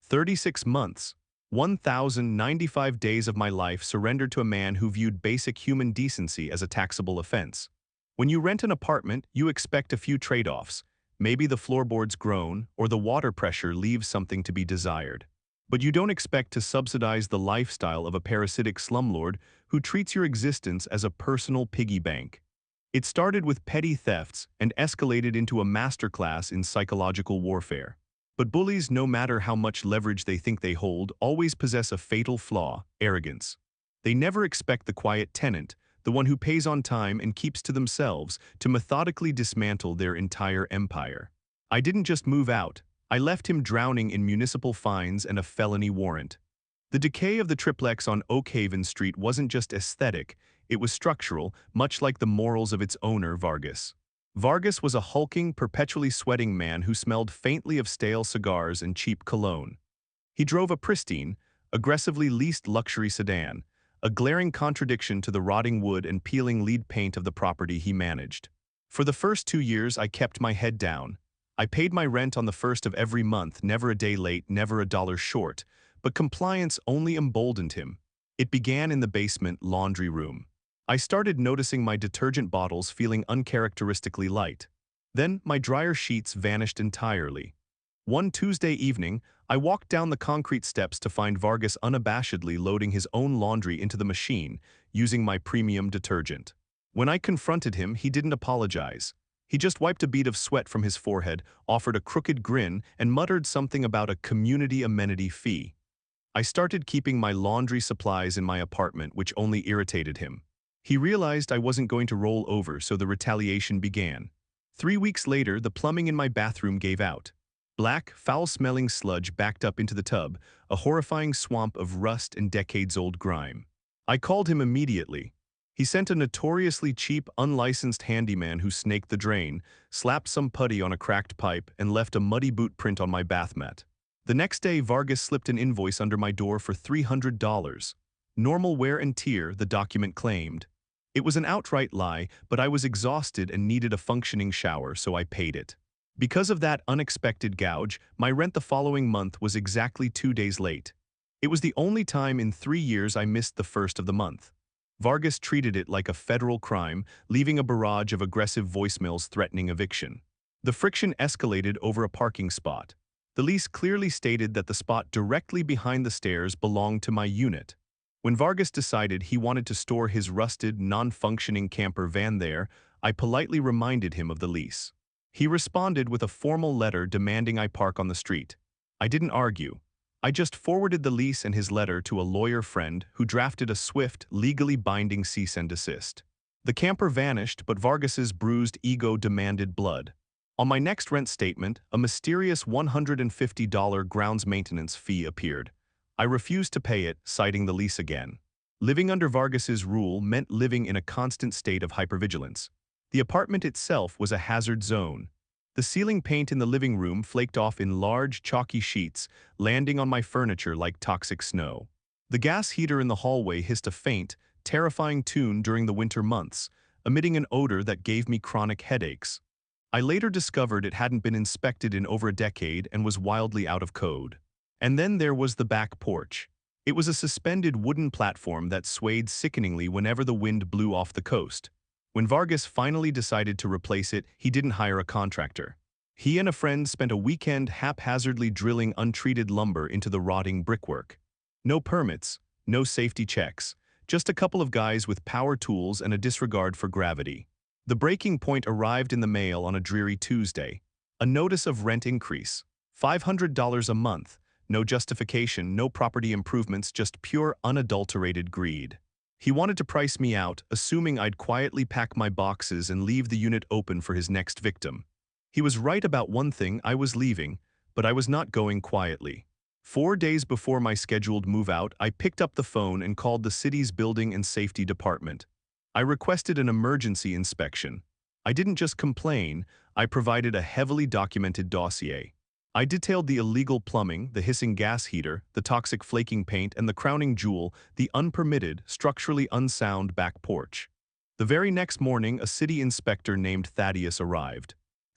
36 months, 1,095 days of my life surrendered to a man who viewed basic human decency as a taxable offense. When you rent an apartment, you expect a few trade-offs. Maybe the floorboards groan, or the water pressure leaves something to be desired. But you don't expect to subsidize the lifestyle of a parasitic slumlord who treats your existence as a personal piggy bank. It started with petty thefts and escalated into a masterclass in psychological warfare. But bullies, no matter how much leverage they think they hold, always possess a fatal flaw: arrogance. They never expect the quiet tenant, the one who pays on time and keeps to themselves, to methodically dismantle their entire empire. I didn't just move out. I left him drowning in municipal fines and a felony warrant. The decay of the triplex on Oakhaven Street wasn't just aesthetic, it was structural, much like the morals of its owner, Vargus. Vargus was a hulking, perpetually sweating man who smelled faintly of stale cigars and cheap cologne. He drove a pristine, aggressively leased luxury sedan, a glaring contradiction to the rotting wood and peeling lead paint of the property he managed. For the first 2 years, I kept my head down. I paid my rent on the first of every month, never a day late, never a dollar short, but compliance only emboldened him. It began in the basement laundry room. I started noticing my detergent bottles feeling uncharacteristically light. Then my dryer sheets vanished entirely. One Tuesday evening, I walked down the concrete steps to find Vargus unabashedly loading his own laundry into the machine, using my premium detergent. When I confronted him, he didn't apologize. He just wiped a bead of sweat from his forehead, offered a crooked grin, and muttered something about a community amenity fee. I started keeping my laundry supplies in my apartment, which only irritated him. He realized I wasn't going to roll over, so the retaliation began. 3 weeks later, the plumbing in my bathroom gave out. Black, foul-smelling sludge backed up into the tub, a horrifying swamp of rust and decades-old grime. I called him immediately. He sent a notoriously cheap, unlicensed handyman who snaked the drain, slapped some putty on a cracked pipe, and left a muddy boot print on my bath mat. The next day, Vargus slipped an invoice under my door for $300. Normal wear and tear, the document claimed. It was an outright lie, but I was exhausted and needed a functioning shower, so I paid it. Because of that unexpected gouge, my rent the following month was exactly 2 days late. It was the only time in 3 years I missed the first of the month. Vargus treated it like a federal crime, leaving a barrage of aggressive voicemails threatening eviction. The friction escalated over a parking spot. The lease clearly stated that the spot directly behind the stairs belonged to my unit. When Vargus decided he wanted to store his rusted, non-functioning camper van there, I politely reminded him of the lease. He responded with a formal letter demanding I park on the street. I didn't argue. I just forwarded the lease and his letter to a lawyer friend who drafted a swift, legally binding cease and desist. The camper vanished, but Vargas's bruised ego demanded blood. On my next rent statement, a mysterious $150 grounds maintenance fee appeared. I refused to pay it, citing the lease again. Living under Vargas's rule meant living in a constant state of hypervigilance. The apartment itself was a hazard zone. The ceiling paint in the living room flaked off in large, chalky sheets, landing on my furniture like toxic snow. The gas heater in the hallway hissed a faint, terrifying tune during the winter months, emitting an odor that gave me chronic headaches. I later discovered it hadn't been inspected in over a decade and was wildly out of code. And then there was the back porch. It was a suspended wooden platform that swayed sickeningly whenever the wind blew off the coast. When Vargus finally decided to replace it, he didn't hire a contractor. He and a friend spent a weekend haphazardly drilling untreated lumber into the rotting brickwork. No permits, no safety checks, just a couple of guys with power tools and a disregard for gravity. The breaking point arrived in the mail on a dreary Tuesday. A notice of rent increase. $500 a month. No justification, no property improvements, just pure unadulterated greed. He wanted to price me out, assuming I'd quietly pack my boxes and leave the unit open for his next victim. He was right about one thing: I was leaving, but I was not going quietly. 4 days before my scheduled move-out, I picked up the phone and called the city's Building and Safety Department. I requested an emergency inspection. I didn't just complain, I provided a heavily documented dossier. I detailed the illegal plumbing, the hissing gas heater, the toxic flaking paint, and the crowning jewel, the unpermitted, structurally unsound back porch. The very next morning, a city inspector named Thaddeus arrived.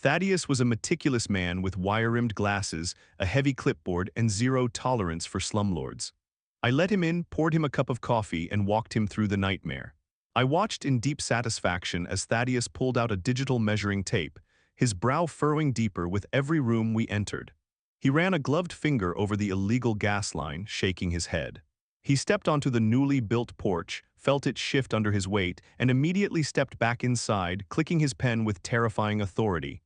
Thaddeus was a meticulous man with wire-rimmed glasses, a heavy clipboard, and zero tolerance for slumlords. I let him in, poured him a cup of coffee, and walked him through the nightmare. I watched in deep satisfaction as Thaddeus pulled out a digital measuring tape, his brow furrowing deeper with every room we entered. He ran a gloved finger over the illegal gas line, shaking his head. He stepped onto the newly built porch, felt it shift under his weight, and immediately stepped back inside, clicking his pen with terrifying authority.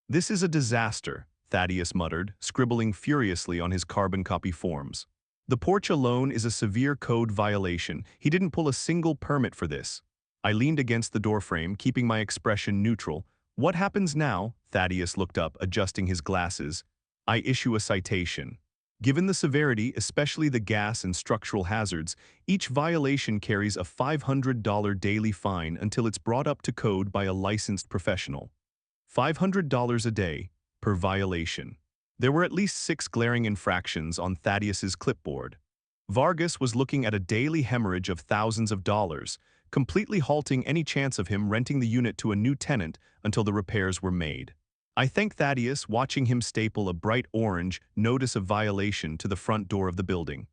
"This is a disaster," Thaddeus muttered, scribbling furiously on his carbon copy forms. "The porch alone is a severe code violation. He didn't pull a single permit for this." I leaned against the doorframe, keeping my expression neutral. "What happens now?" Thaddeus looked up, adjusting his glasses. "I issue a citation. Given the severity, especially the gas and structural hazards, each violation carries a $500 daily fine until it's brought up to code by a licensed professional. $500 a day, per violation." There were at least 6 glaring infractions on Thaddeus's clipboard. Vargus was looking at a daily hemorrhage of thousands of dollars, completely halting any chance of him renting the unit to a new tenant until the repairs were made. I thanked Thaddeus, watching him staple a bright orange notice of violation to the front door of the building.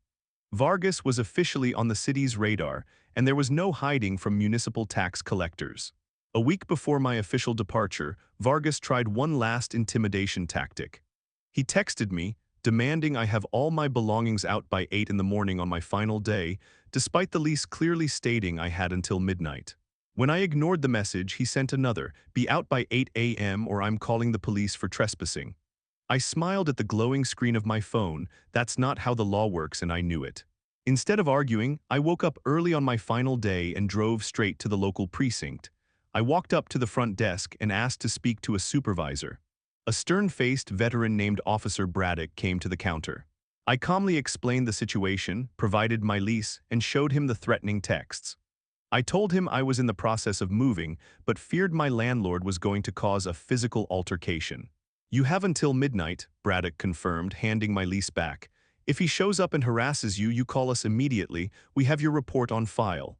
Vargus was officially on the city's radar, and there was no hiding from municipal tax collectors. A week before my official departure, Vargus tried one last intimidation tactic. He texted me, demanding I have all my belongings out by 8 in the morning on my final day, despite the lease clearly stating I had until midnight. When I ignored the message, he sent another, "Be out by 8 a.m. or I'm calling the police for trespassing." I smiled at the glowing screen of my phone. That's not how the law works, and I knew it. Instead of arguing, I woke up early on my final day and drove straight to the local precinct. I walked up to the front desk and asked to speak to a supervisor. A stern-faced veteran named Officer Braddock came to the counter. I calmly explained the situation, provided my lease, and showed him the threatening texts. I told him I was in the process of moving, but feared my landlord was going to cause a physical altercation. "You have until midnight," Braddock confirmed, handing my lease back. "If he shows up and harasses you, you call us immediately. We have your report on file."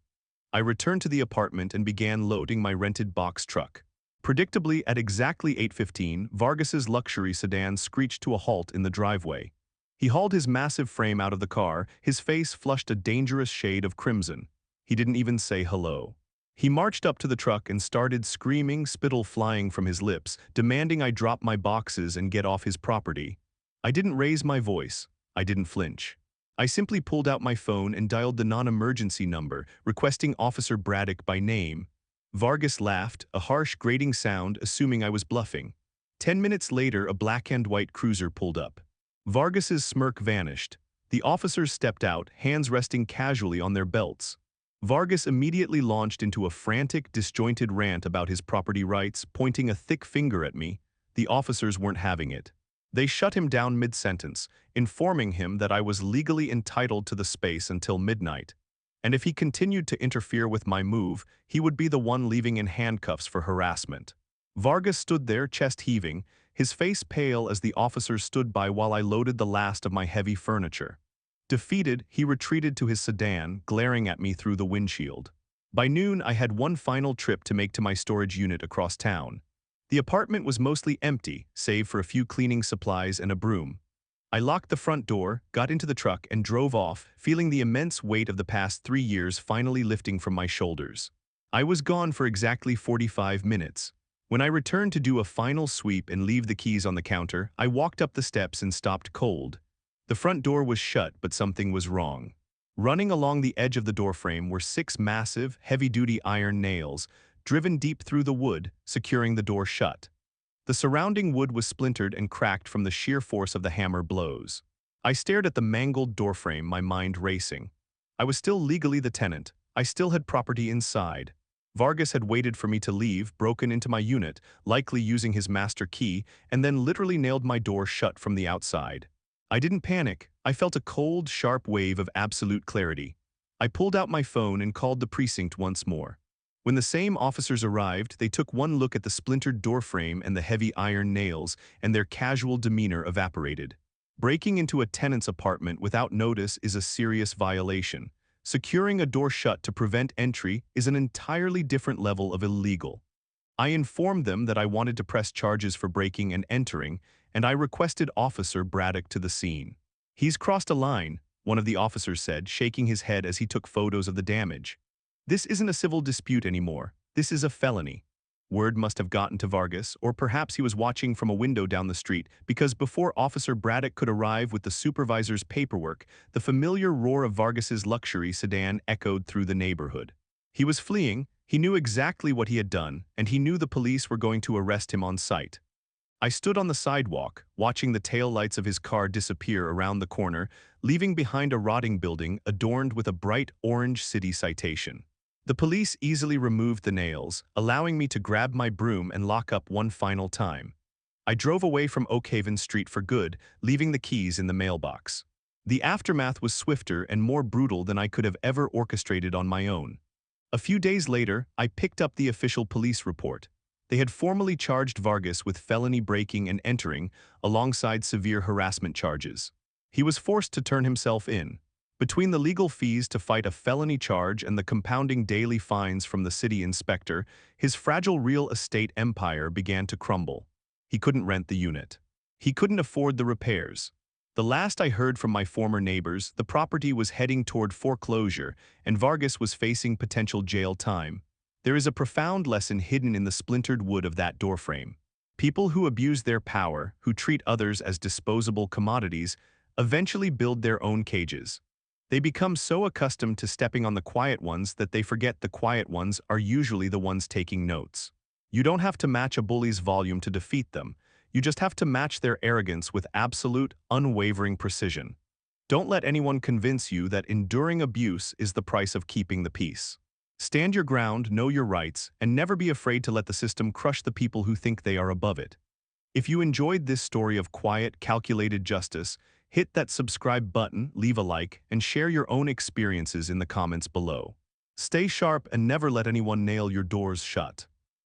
I returned to the apartment and began loading my rented box truck. Predictably, at exactly 8:15, Vargas's luxury sedan screeched to a halt in the driveway. He hauled his massive frame out of the car, his face flushed a dangerous shade of crimson. He didn't even say hello. He marched up to the truck and started screaming, spittle flying from his lips, demanding I drop my boxes and get off his property. I didn't raise my voice. I didn't flinch. I simply pulled out my phone and dialed the non-emergency number, requesting Officer Braddock by name. Vargas laughed, a harsh, grating sound, assuming I was bluffing. 10 minutes later, a black-and-white cruiser pulled up. Vargas's smirk vanished. The officers stepped out, hands resting casually on their belts. Vargas immediately launched into a frantic, disjointed rant about his property rights, pointing a thick finger at me. The officers weren't having it. They shut him down mid-sentence, informing him that I was legally entitled to the space until midnight. And if he continued to interfere with my move, he would be the one leaving in handcuffs for harassment. Vargas stood there, chest heaving, his face pale as the officers stood by while I loaded the last of my heavy furniture. Defeated, he retreated to his sedan, glaring at me through the windshield. By noon, I had one final trip to make to my storage unit across town. The apartment was mostly empty, save for a few cleaning supplies and a broom. I locked the front door, got into the truck, and drove off, feeling the immense weight of the past 3 years finally lifting from my shoulders. I was gone for exactly 45 minutes. When I returned to do a final sweep and leave the keys on the counter, I walked up the steps and stopped cold. The front door was shut, but something was wrong. Running along the edge of the doorframe were 6 massive, heavy-duty iron nails, driven deep through the wood, securing the door shut. The surrounding wood was splintered and cracked from the sheer force of the hammer blows. I stared at the mangled doorframe, my mind racing. I was still legally the tenant. I still had property inside. Vargas had waited for me to leave, broken into my unit, likely using his master key, and then literally nailed my door shut from the outside. I didn't panic. I felt a cold, sharp wave of absolute clarity. I pulled out my phone and called the precinct once more. When the same officers arrived, they took one look at the splintered doorframe and the heavy iron nails, and their casual demeanor evaporated. Breaking into a tenant's apartment without notice is a serious violation. Securing a door shut to prevent entry is an entirely different level of illegal. I informed them that I wanted to press charges for breaking and entering, and I requested Officer Braddock to the scene. "He's crossed a line," one of the officers said, shaking his head as he took photos of the damage. "This isn't a civil dispute anymore. This is a felony." Word must have gotten to Vargus, or perhaps he was watching from a window down the street, because before Officer Braddock could arrive with the supervisor's paperwork, the familiar roar of Vargas's luxury sedan echoed through the neighborhood. He was fleeing, he knew exactly what he had done, and he knew the police were going to arrest him on sight. I stood on the sidewalk, watching the taillights of his car disappear around the corner, leaving behind a rotting building adorned with a bright orange city citation. The police easily removed the nails, allowing me to grab my broom and lock up one final time. I drove away from Oakhaven Street for good, leaving the keys in the mailbox. The aftermath was swifter and more brutal than I could have ever orchestrated on my own. A few days later, I picked up the official police report. They had formally charged Vargus with felony breaking and entering, alongside severe harassment charges. He was forced to turn himself in. Between the legal fees to fight a felony charge and the compounding daily fines from the city inspector, his fragile real estate empire began to crumble. He couldn't rent the unit. He couldn't afford the repairs. The last I heard from my former neighbors, the property was heading toward foreclosure, and Vargus was facing potential jail time. There is a profound lesson hidden in the splintered wood of that doorframe. People who abuse their power, who treat others as disposable commodities, eventually build their own cages. They become so accustomed to stepping on the quiet ones that they forget the quiet ones are usually the ones taking notes. You don't have to match a bully's volume to defeat them. You just have to match their arrogance with absolute, unwavering precision. Don't let anyone convince you that enduring abuse is the price of keeping the peace. Stand your ground, know your rights, and never be afraid to let the system crush the people who think they are above it. If you enjoyed this story of quiet, calculated justice, hit that subscribe button, leave a like, and share your own experiences in the comments below. Stay sharp and never let anyone nail your doors shut.